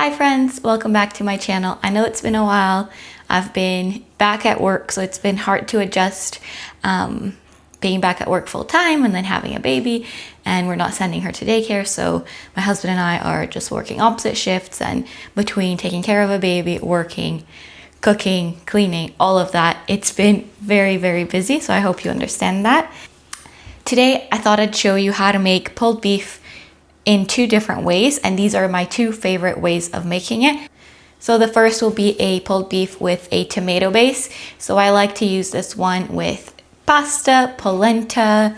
Hi friends, welcome back to my channel. I know it's been a while. I've been back at work, so it's been hard to adjust being back at work full time and then having a baby, and we're not sending her to daycare, so my husband and I are just working opposite shifts, and between taking care of a baby, working, cooking, cleaning, all of that, it's been very, very busy, so I hope you understand that. Today, I thought I'd show you how to make pulled beef in two different ways, and these are my two favorite ways of making it. So the first will be a pulled beef with a tomato base. So I like to use this one with pasta, polenta.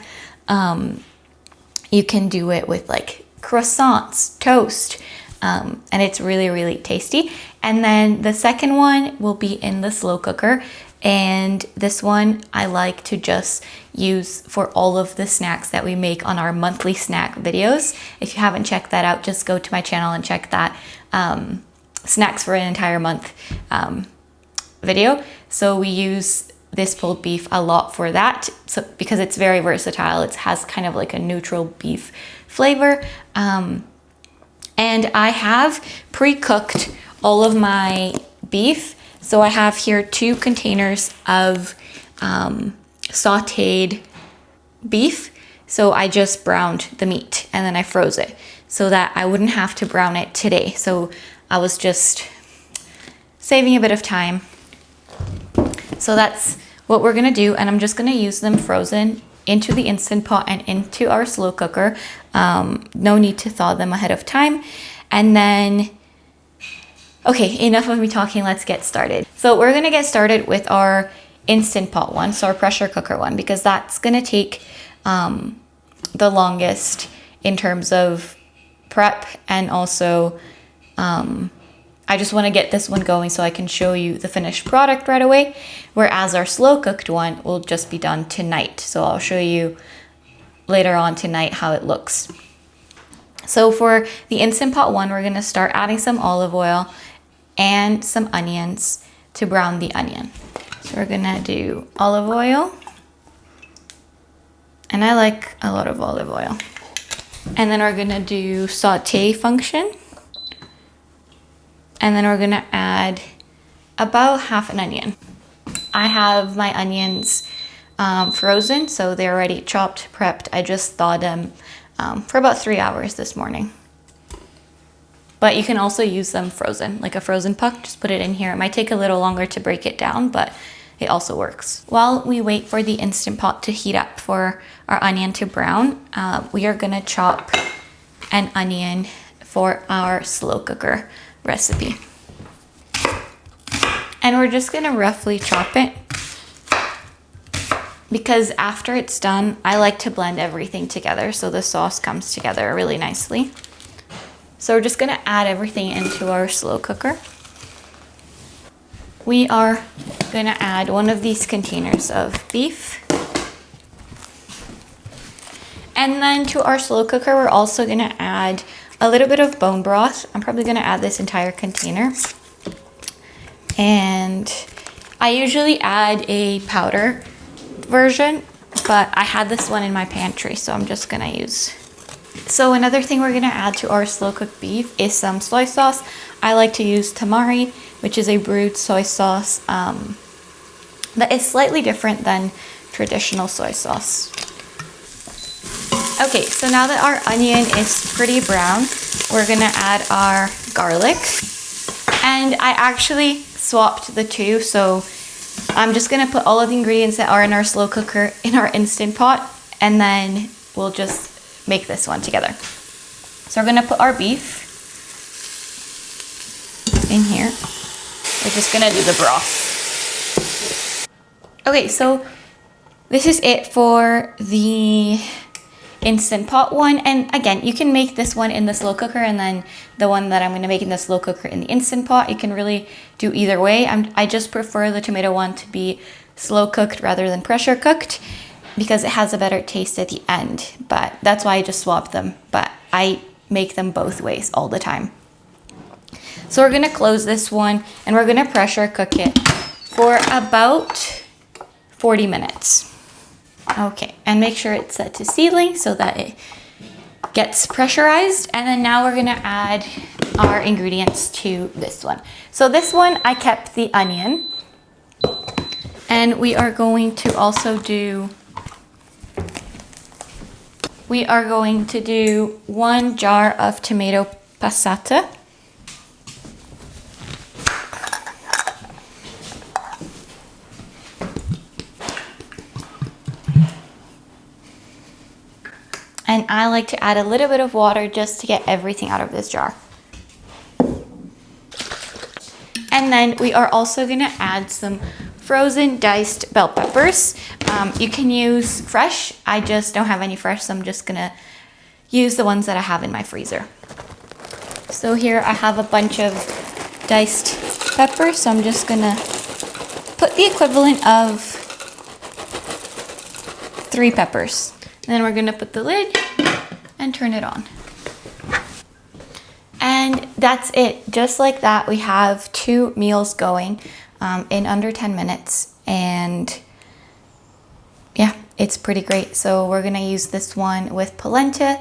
You can do it with like croissants, toast, and it's really, really tasty. And then the second one will be in the slow cooker. And this one I like to just use for all of the snacks that we make on our monthly snack videos. If you haven't checked that out, just go to my channel and check that snacks for an entire month video. So we use this pulled beef a lot for that, so because it's very versatile. It has kind of like a neutral beef flavor. And I have pre-cooked all of my beef. So I have here 2 containers of sautéed beef. So I just browned the meat and then I froze it so that I wouldn't have to brown it today. So I was just saving a bit of time. So that's what we're gonna do, and I'm just gonna use them frozen into the Instant Pot and into our slow cooker. No need to thaw them ahead of time. And then, okay, enough of me talking, let's get started. So we're gonna get started with our Instant Pot one, so our pressure cooker one, because that's gonna take the longest in terms of prep, and also I just wanna get this one going so I can show you the finished product right away, whereas our slow cooked one will just be done tonight. So I'll show you later on tonight how it looks. So for the Instant Pot one, we're gonna start adding some olive oil and some onions to brown the onion. So we're gonna do olive oil, and I like a lot of olive oil. And then we're gonna do saute function. And then we're gonna add about half an onion. I have my onions frozen, so they're already chopped, prepped. I just thawed them for about 3 hours this morning. But you can also use them frozen, like a frozen puck. Just put it in here. It might take a little longer to break it down, but it also works. While we wait for the Instant Pot to heat up for our onion to brown, we are gonna chop an onion for our slow cooker recipe. And we're just gonna roughly chop it, because after it's done, I like to blend everything together so the sauce comes together really nicely. So we're just gonna add everything into our slow cooker. We are gonna add one of these containers of beef. And then to our slow cooker, we're also gonna add a little bit of bone broth. I'm probably gonna add this entire container. And I usually add a powder version, but I had this one in my pantry, so I'm just gonna use. So another thing we're gonna add to our slow cooked beef is some soy sauce. I like to use Tamari, which is a brewed soy sauce that is slightly different than traditional soy sauce. Okay, so now that our onion is pretty brown, we're gonna add our garlic. And I actually swapped the two, so I'm just gonna put all of the ingredients that are in our slow cooker in our Instant Pot, and then we'll just make this one together. So we're gonna put our beef in here. We're just gonna do the broth. Okay, so this is it for the Instant Pot one, and again, you can make this one in the slow cooker, and then the one that I'm going to make in the slow cooker in the Instant Pot. You can really do either way. I just prefer the tomato one to be slow cooked rather than pressure cooked, because it has a better taste at the end, but that's why I just swapped them. But I make them both ways all the time. So we're going to close this one, and we're going to pressure cook it for about 40 minutes. Okay, and make sure it's set to sealing so that it gets pressurized. And then now we're gonna add our ingredients to this one. So this one, I kept the onion. And we are going to also do, 1 jar of tomato passata. And I like to add a little bit of water just to get everything out of this jar. And then we are also gonna add some frozen diced bell peppers. You can use fresh. I just don't have any fresh, so I'm just gonna use the ones that I have in my freezer. So here I have a bunch of diced peppers, so I'm just gonna put the equivalent of 3 peppers. And then we're gonna put the lid and turn it on. And that's it. Just like that, we have 2 meals going in under 10 minutes. And yeah, it's pretty great. So we're gonna use this one with polenta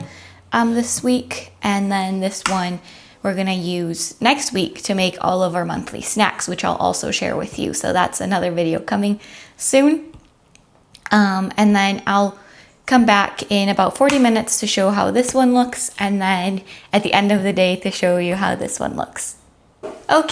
this week. And then this one we're gonna use next week to make all of our monthly snacks, which I'll also share with you. So that's another video coming soon. And then I'll come back in about 40 minutes to show how this one looks, and then at the end of the day to show you how this one looks. Okay.